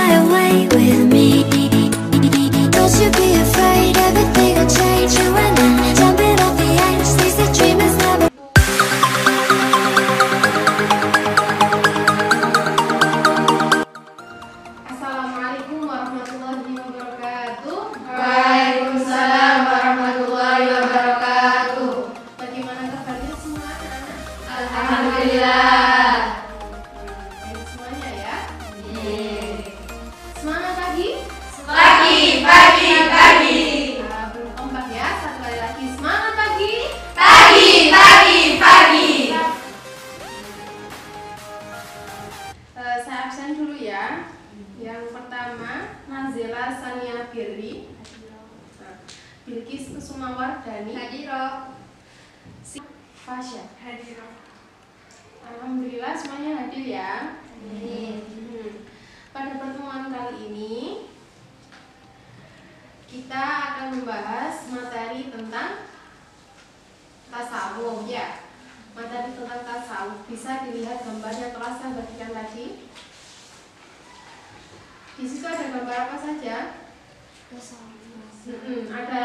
fly away with me. Don't you be afraid, everything will change. You and I, jumping off the edge. They say dreamers never. Assalamualaikum warahmatullahi wabarakatuh. Waalaikumsalam warahmatullahi wabarakatuh. Bagaimana kabarnya semua anak-anak? Alhamdulillah. Baik semuanya ya. Semangat pagi. Pagi, pagi, pagi. Belum kompak ya. Satu kali lagi semangat pagi. Pagi, pagi, pagi. Saya absen dulu ya. Yang pertama Nazila Sania Birri, Bilqis Kusumawardani, Hadiro. Fasya. Hadiro. Alhamdulillah semuanya hadir ya. Pada pertemuan kali ini kita akan membahas materi tentang tasawuf ya. Materi tentang tasawuf bisa dilihat gambar yang telah saya bagikan tadi. Di situ ada gambar apa saja? Ada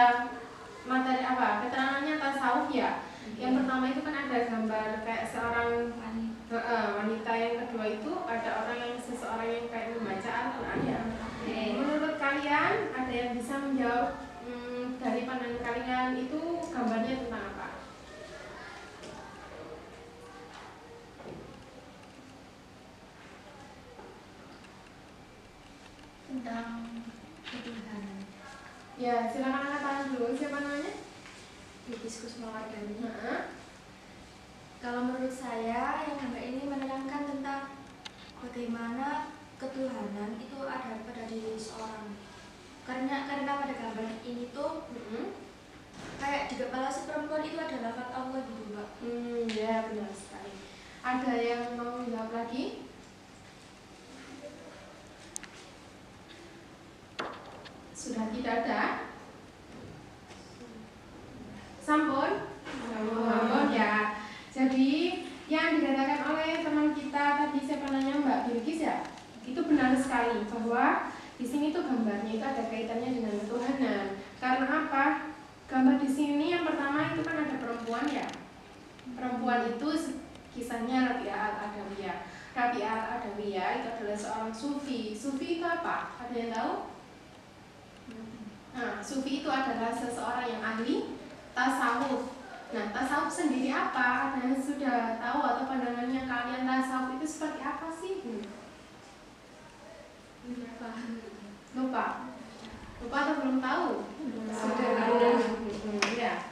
materi apa? Keterangannya tasawuf ya. Yang pertama itu kan ada gambar kayak seorang wanita, yang kedua itu ada seseorang yang kayak membaca Al-Quran ya. Menurut kalian ada yang bisa menjawab dari pandangan kalian itu gambarnya tentang apa? Tentang ketuhanan. Ya silakan angkat tangan dulu. Siapa namanya? Bilqis Kusumawardani. Kalau menurut saya, yang gambar ini menerangkan tentang bagaimana ketuhanan itu ada pada diri seorang. Karena pada gambar ini tuh kayak di kepala si perempuan itu ada lafaz Allah gitu, Mbak. Ya benar sekali. Ada yang mau menjawab lagi? Sudah tidak ada? Sampun? Sampun ya. Jadi yang dikatakan oleh teman kita tadi, siapa namanya, Mbak Bilqis ya, itu benar sekali bahwa di sini tuh gambarnya itu ada kaitannya dengan ketuhanan. Karena apa? Gambar di sini yang pertama itu kan ada perempuan ya. Perempuan itu kisahnya Rabi'ah Al-Adawiyah. Rabi'ah Al-Adawiyah itu adalah seorang sufi. Sufi itu apa? Ada yang tahu? Nah, sufi itu adalah seseorang yang ahli tasawuf. Nah, tasawuf sendiri apa? Ada yang sudah tahu atau pandangannya kalian tasawuf itu seperti apa sih? Lupa atau belum tahu? Sudah tahu. Ya.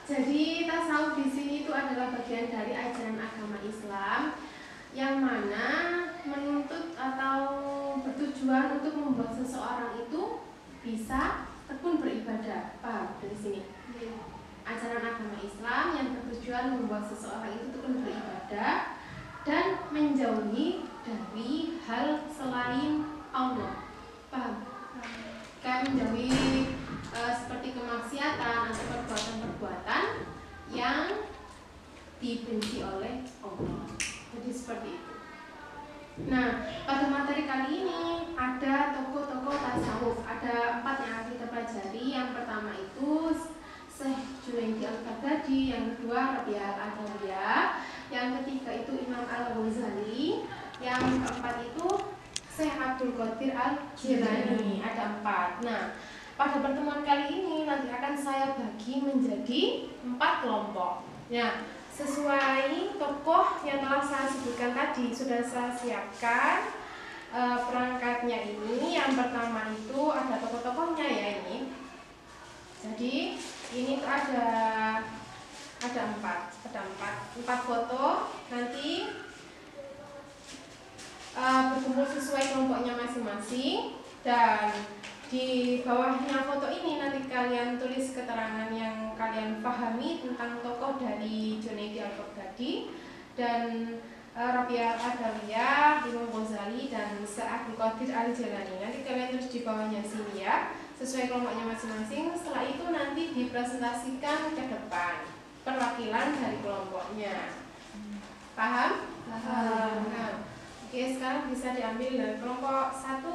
Jadi tasawuf di sini itu adalah bagian dari ajaran agama Islam yang mana menuntut atau bertujuan untuk membuat seseorang itu bisa tekun beribadah. Paham dari sini? Ajaran agama Islam yang bertujuan membuat seseorang itu tekun beribadah dan menjauhi dari hal selain Allah. Paham? Kayak menjauhi seperti kemaksiatan atau perbuatan-perbuatan yang dibenci oleh Allah. Jadi seperti itu. Nah, pada materi kali ini ada tokoh-tokoh tasawuf. Ada 4 yang akan kita pelajari. Yang pertama itu Syekh Junaidi Al-Baghdadi, yang kedua Rabi'ah Al-Adawiyah, yang ketiga itu Imam Al-Ghazali, yang keempat itu Syekh Abdul Qadir Al-Jilani. Ada 4. Nah, pada pertemuan kali ini nanti akan saya bagi menjadi 4 kelompok. Ya, sesuai tokoh yang telah saya sebutkan tadi, sudah saya siapkan perangkatnya ini. Yang pertama itu ada tokoh-tokohnya ya ini. Jadi ini tuh ada 4 foto. Nanti berkumpul sesuai kelompoknya masing-masing, dan di bawahnya foto ini nanti kalian tulis keterangan yang kalian pahami tentang tokoh dari Junaidi Al-Baghdadi dan Rabi'ah Al-Adawiyah, Imam Ghazali, dan Syekh Abdul Qadir Al-Jilani. Nanti kalian tulis di bawahnya sini ya, sesuai kelompoknya masing-masing. Setelah itu nanti dipresentasikan ke depan perwakilan dari kelompoknya. Paham? Paham. Nah, Oke, sekarang bisa diambil dari kelompok 1.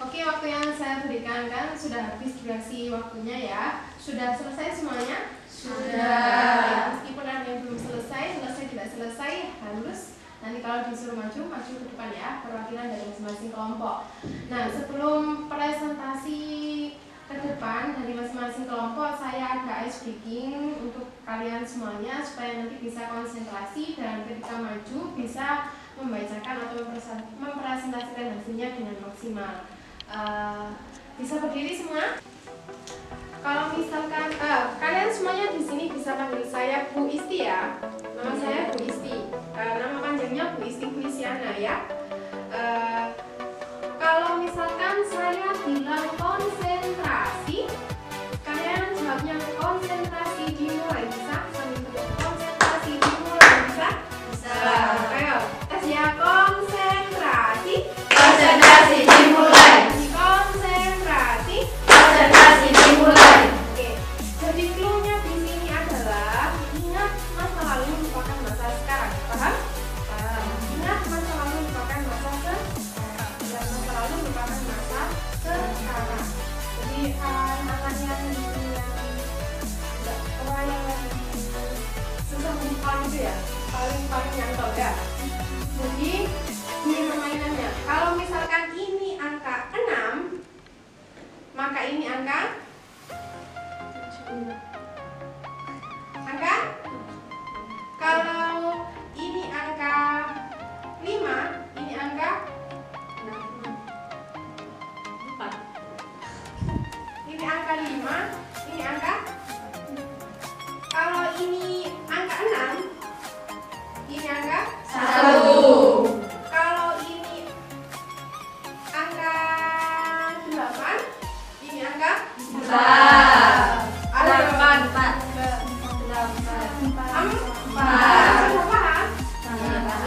Oke, waktu yang saya berikan kan sudah habis durasi waktunya ya. Sudah selesai semuanya? Sudah. Meskipun ada yang belum selesai tidak selesai, harus nanti kalau disuruh maju ke depan ya, perwakilan dari masing-masing kelompok. Nah, sebelum presentasi ke depan dari masing-masing kelompok, saya ada ice breaking untuk kalian semuanya supaya nanti bisa konsentrasi dan ketika maju bisa membacakan atau mempresentasikan hasilnya dengan maksimal. Bisa berdiri semua? Kalau misalkan kalian semuanya di sini bisa panggil saya Bu Isti ya. Nama saya Bu Isti. Nama panjangnya Bu Isti Puisiana ya. Kalau misalkan saya bilang konsentrasi, kalian jawabnya konsentrasi dimulai, bisa? Sambil bilang konsentrasi dimulai, bisa? Bisa. Ayo, tes ya, konsentrasi. Konsentrasi dimulai. Konsentrasi. Konsentrasi dimulai. Oke, jadi clue-nya di sini adalah ingat masa lalu merupakan masa sekarang. Paham? Ingat masa lalu merupakan masa sekarang. Dan masa lalu merupakan masa sekarang. Jadi anak-anak yang susah menghafal itu ya, paling nyantol ya. Jadi ini permainannya. Kalau misalkan ini angka 6, maka ini angka kalau ini angka 5, ini angka 4. Ini angka 5, ini angka. Kalau ini angka 6, ini angka 1. Kalau ini angka 8, ini angka 4. ada 8. 4. Sudah paham?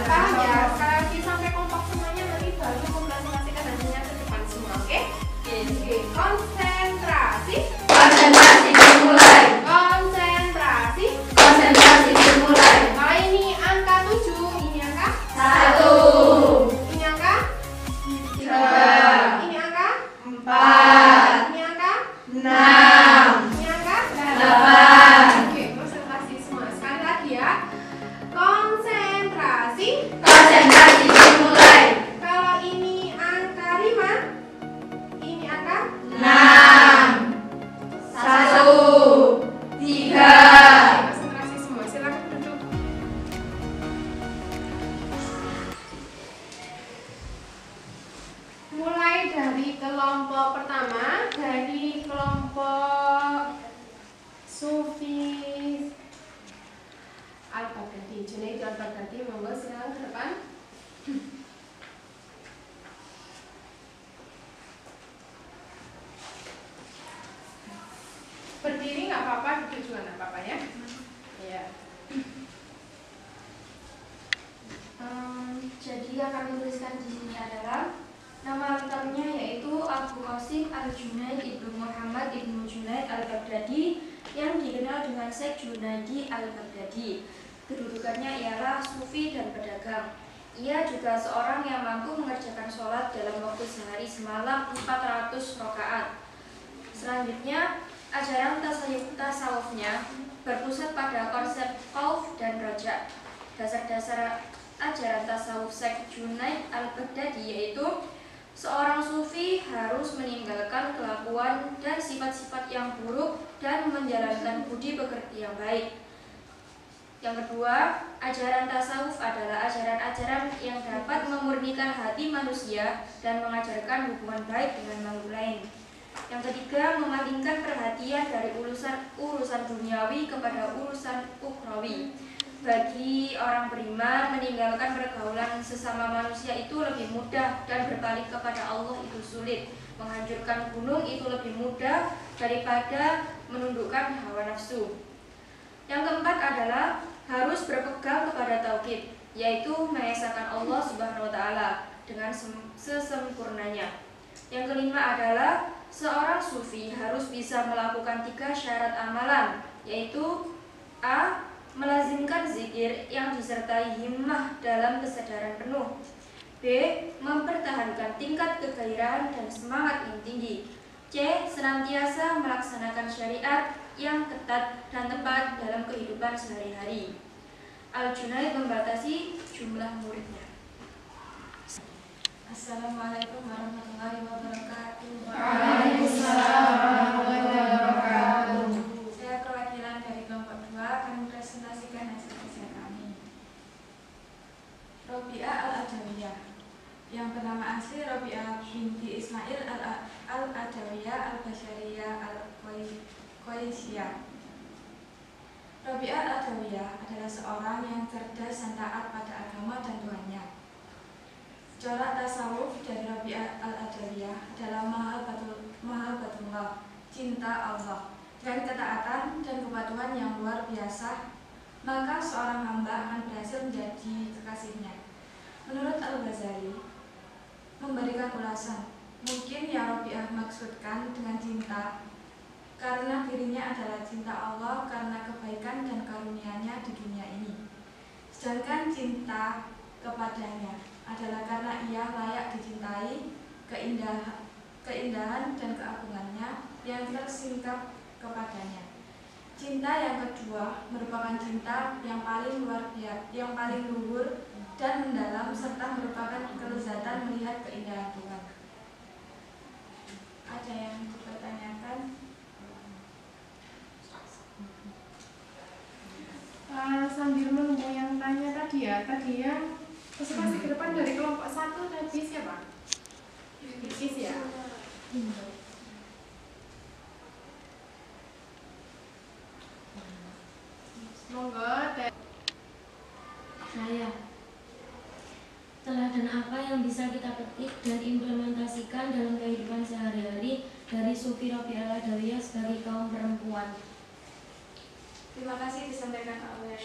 Paham ya? Sekali lagi sampai kompak semuanya nanti baru mempresentasikan hasilnya ke depan semua, oke? Oke, konsentrasi. Konsentrasi dimulai. Konsentrasi. Konsentrasi dimulai. Kalau ini angka 7, ini angka 1. ini angka 3. ini angka 4. ini angka 6. ini angka 8. Oke, konsentrasi semua. Sekali lagi ya. Konsentrasi. Konsentrasi dimulai. Kalau ini angka 5, ini angka 6. 1. 3. konsentrasi semua. Silakan duduk. Mulai dari kelompok pertama, dari kelompok Sufi Al-Baghdadi, Junaid Al-Baghdadi, monggo silakan ke depan. Berdiri nggak apa-apa, duduk juga nggak apa-apa ya. Iya. Jadi yang kami tuliskan di sini adalah nama lengkapnya yaitu Abu Qasim Al-Junaid Ibnu Muhammad Ibnu Junaid Al-Baghdadi yang dikenal dengan Syekh Junaidi Al-Baghdadi. Kedudukannya ialah sufi dan pedagang. Ia juga seorang yang mampu mengerjakan sholat dalam waktu sehari semalam 400 rakaat. Selanjutnya, ajaran tasawufnya berpusat pada konsep khauf dan roja. Dasar-dasar ajaran tasawuf Syekh Junaid Al-Baghdadi yaitu seorang sufi harus meninggalkan kelakuan dan sifat-sifat yang buruk dan menjalankan budi pekerti yang baik. Yang kedua, ajaran tasawuf adalah ajaran-ajaran yang dapat memurnikan hati manusia dan mengajarkan hubungan baik dengan makhluk lain. Yang ketiga, memalingkan perhatian dari urusan duniawi kepada urusan ukhrawi. Bagi orang beriman, meninggalkan pergaulan sesama manusia itu lebih mudah dan berpaling kepada Allah itu sulit. Menghancurkan gunung itu lebih mudah daripada menundukkan hawa nafsu. Yang keempat adalah harus berpegang kepada tauhid, yaitu mengesahkan Allah Subhanahu wa taala dengan sesempurnanya. Yang kelima adalah seorang sufi harus bisa melakukan 3 syarat amalan, yaitu A. Melazimkan zikir yang disertai himmah dalam kesadaran penuh. B. Mempertahankan tingkat kegairahan dan semangat yang tinggi. C. Senantiasa melaksanakan syariat yang ketat dan tepat dalam kehidupan sehari-hari. Al-Junaid membatasi jumlah muridnya. Assalamualaikum warahmatullahi wabarakatuh. Waalaikumsalam warahmatullahi wabarakatuh. Saya perwakilan dari kelompok 2 akan mempresentasikan hasil kerja kami. Robi'ah Al-Adawiyah. Yang bernama asli Robi'ah binti Ismail Al-Adawiyah Al-Bashariyah Al-Qaisiyah. Robi'ah Al-Adawiyah adalah seorang yang cerdas dan taat pada agama dan Tuhannya. Corak tasawuf dari Robi'ah Al-Adawiyah adalah mahabbatullah, cinta Allah, dan ketaatan dan kepatuhan yang luar biasa, maka seorang hamba akan berhasil menjadi kekasihnya. Menurut Al-Ghazali, memberikan ulasan, mungkin yang Robi'ah maksudkan dengan cinta karena dirinya adalah cinta Allah karena kebaikan dan karunia-Nya di dunia ini. Sedangkan cinta kepadanya adalah karena ia layak dicintai, keindahan dan keagungannya yang tersingkap kepadanya. Cinta yang kedua merupakan cinta yang paling luhur dan mendalam serta merupakan kelezatan melihat keindahan Tuhan. Ada yang dipertanyakan? Sambil menunggu yang tanya tadi ya presentasi ke depan dari kelompok 1 tadi siapa? Is ya? Monggo. Saya. Teladan apa yang bisa kita petik dan implementasikan dalam kehidupan sehari-hari dari Sufi Robi'ah Al-Adawiyah sebagai kaum perempuan? Terima kasih disampaikan oleh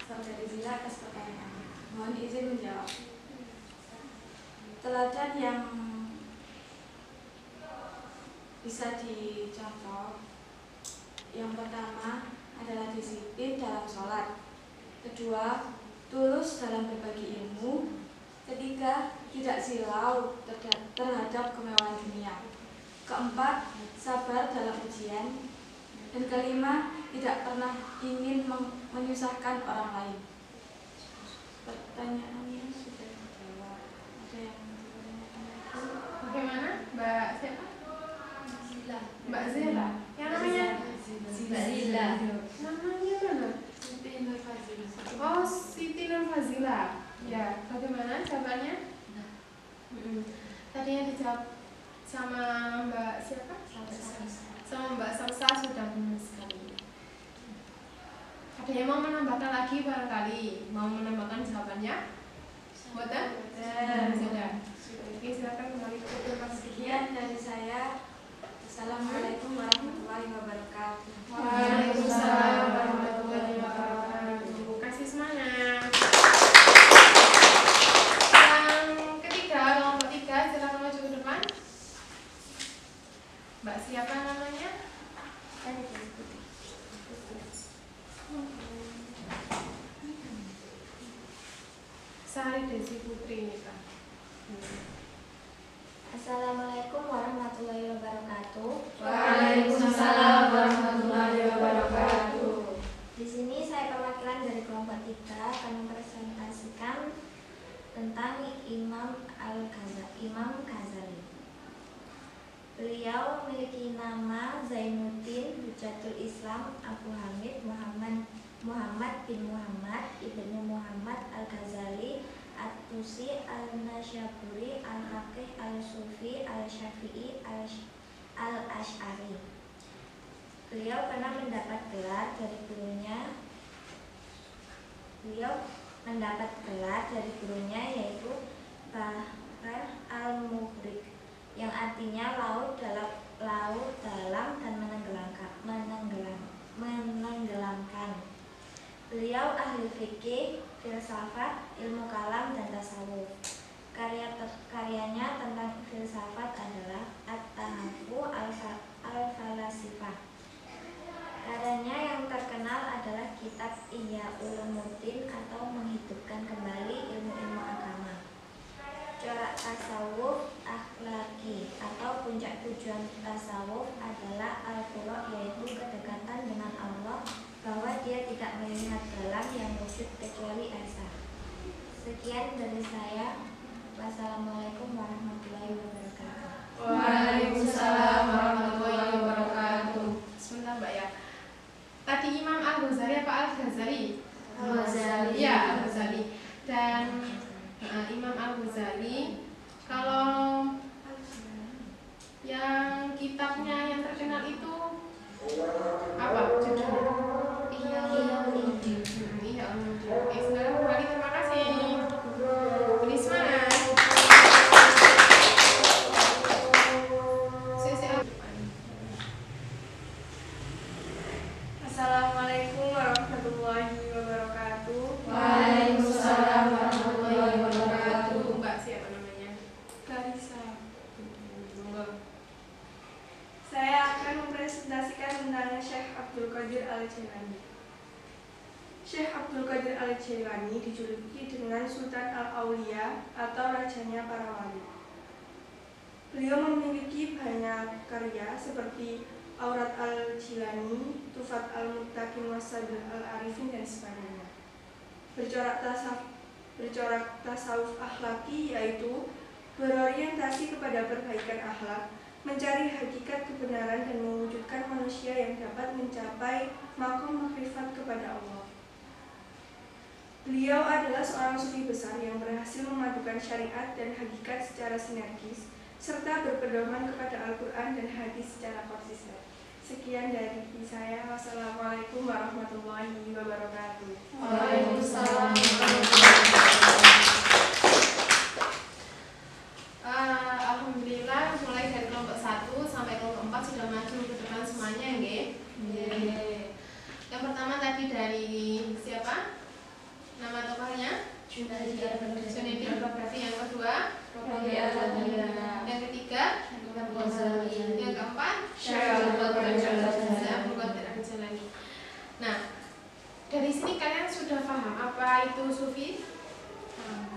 Saudari Zila atas pertanyaannya. Mohon izin menjawab. Teladan yang bisa dicontoh, yang pertama adalah disiplin dalam sholat. Kedua, tulus dalam berbagi ilmu. Ketiga, tidak silau terhadap kemewahan dunia. Keempat, sabar dalam ujian. Dan kelima, tidak pernah ingin menyusahkan orang lain. Pertanyaannya sudah dijawab. Ada yang ditanyakan lagi? Bagaimana? Mbak siapa? Mbak Zila. Yang namanya? Zila. Namanya mana? Siti Nur Fazila. Oh, Siti Nur Fazila. Ya, bagaimana jawabannya? Tadinya dijawab sama Mbak siapa? Sama Mbak Salsa sudah benar sekali. Ada yang mau menambahkan lagi barangkali? Mau menambahkan jawabannya? Buatan? Sudah. Oke, silakan kembali ke tempat. Sekian dari saya. Assalamualaikum warahmatullahi wabarakatuh. Waalaikumsalam warahmatullahi wabarakatuh. Kasih semangat. Yang ketiga, kelompok 3, silakan maju ke depan. Mbak siapa namanya? Sari Desi Putri ini Pak. Assalamualaikum warahmatullahi wabarakatuh. Waalaikumsalam warahmatullahi wabarakatuh. Di sini saya perwakilan dari kelompok 3 akan mempresentasikan tentang Imam Ghazali. Beliau memiliki nama Zainuddin Hujatul Islam Abu Hamid Muhammad bin Muhammad ibnu Muhammad Al-Ghazali At-Tusi Al-Nasyaburi Al-Faqih Al-Sufi Al-Syafi'i Al-Ash'ari. Beliau pernah mendapat gelar dari gurunya yaitu Bahr Al-Mughriq yang artinya laut dalam dan menenggelamkan. Beliau ahli fikih, filsafat, ilmu kalam dan tasawuf. Karyanya tentang filsafat adalah At-Tahaffu al-Falasifah. Karyanya yang terkenal adalah kitab Ihya Ulumuddin atau menghidupkan kembali ilmu-ilmu agama. Corak tasawuf akhlaki atau puncak tujuan tasawuf adalah al-furuq, yaitu kedekatan dengan Allah, bahwa dia tidak melihat dalam yang wujud kecuali esa. Sekian dari saya. Wassalamualaikum warahmatullahi wabarakatuh. Waalaikumsalam warahmatullahi wabarakatuh. Sebentar Mbak ya. Tadi Imam Al-Ghazali apa Al-Ghazali? Al-Ghazali. Ya, Al-Ghazali. Dan Imam Al-Ghazali, kalau yang kitabnya yang terkenal itu apa judulnya? Ihya Ulumuddin. Ihya Ulumuddin. Oke, saudara kembali, terima kasih. Beri semangat. Assalamualaikum warahmatullahi wabarakatuh. Waalaikumsalam warahmatullahi wabarakatuh. Mbak siapa namanya? Clarissa. Monggo. Saya akan mempresentasikan tentang Syekh Abdul Qadir Al-Jailani. Syekh Abdul Qadir Al-Jailani dijuluki dengan Sultan Al-Auliya atau rajanya para wali. Beliau memiliki banyak karya seperti Aurat Al-Jilani, Tufat Al-Muttaqin Wasabil Al-Arifin dan sebagainya. Bercorak tasawuf akhlaki, yaitu berorientasi kepada perbaikan akhlak, mencari hakikat kebenaran dan mewujudkan manusia yang dapat mencapai makom makrifat kepada Allah. Beliau adalah seorang sufi besar yang berhasil memadukan syariat dan hakikat secara sinergis, serta berpedoman kepada Al-Quran dan hadis secara konsisten. Sekian dari saya. Wassalamualaikum warahmatullahi wabarakatuh. Waalaikumsalam warahmatullahi wabarakatuh. Alhamdulillah, mulai dari kelompok 1 sampai kelompok 4 sudah maju ke depan semuanya, nggih? Yang pertama tadi dari siapa? Nama tokohnya? Junaidi Al-Baghdadi. Yang kedua? Robi Al-Hadiyah. Yang ketiga? Al-Ghazali. Yang keempat? Syekh Abdul Qadir Al-Jailani. Nah, dari sini kalian sudah paham apa itu sufi?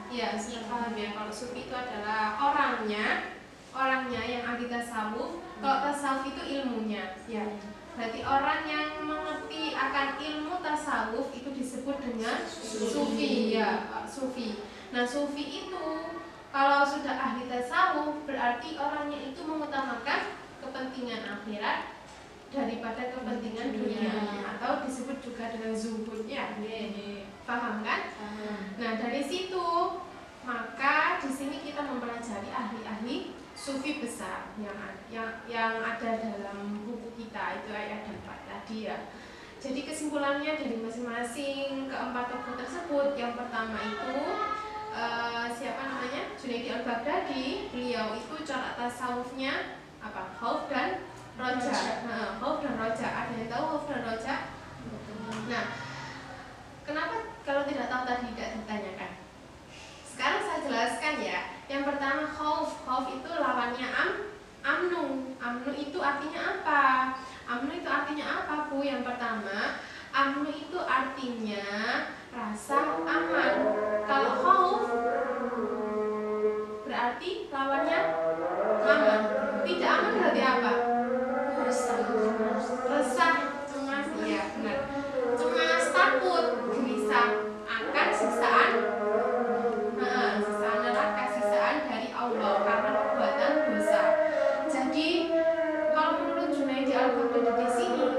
Ya, sudah paham ya. Kalau sufi itu adalah orangnya yang ahli tasawuf. Kalau tasawuf itu ilmunya, ya. Berarti orang yang mengerti akan ilmu tasawuf itu disebut dengan sufi, ya, sufi. Nah, sufi itu kalau sudah ahli tasawuf berarti orangnya itu mengutamakan kepentingan akhirat daripada kepentingan dunia, atau disebut juga dengan zuhud, ya. Paham kan? Nah, dari situ maka di sini kita mempelajari ahli-ahli sufi besar yang ada dalam buku kita itu ayat 4 tadi, ya. Jadi kesimpulannya dari masing-masing keempat tokoh tersebut, yang pertama itu siapa namanya? Junaidi Al-Baghdadi. Beliau itu corak tasawufnya apa? Khauf dan Roja. Khauf dan Roja. Ada yang tahu Khauf dan Roja? Nah, kenapa kalau tidak tahu tadi tidak ditanyakan? Sekarang saya jelaskan ya. Yang pertama khauf. Khauf itu lawannya amnu. Amnu itu artinya apa? Amnu itu artinya apa, Bu? Yang pertama, amnu itu artinya rasa aman. Kalau khauf berarti lawannya aman. Tidak aman berarti apa? Resah, cemas, iya benar. Cemas, takut, gelisah akan siksaan neraka, siksaan dari Allah karena perbuatan dosa. Jadi kalau menurut Junaidi Al-Baghdadi di sini,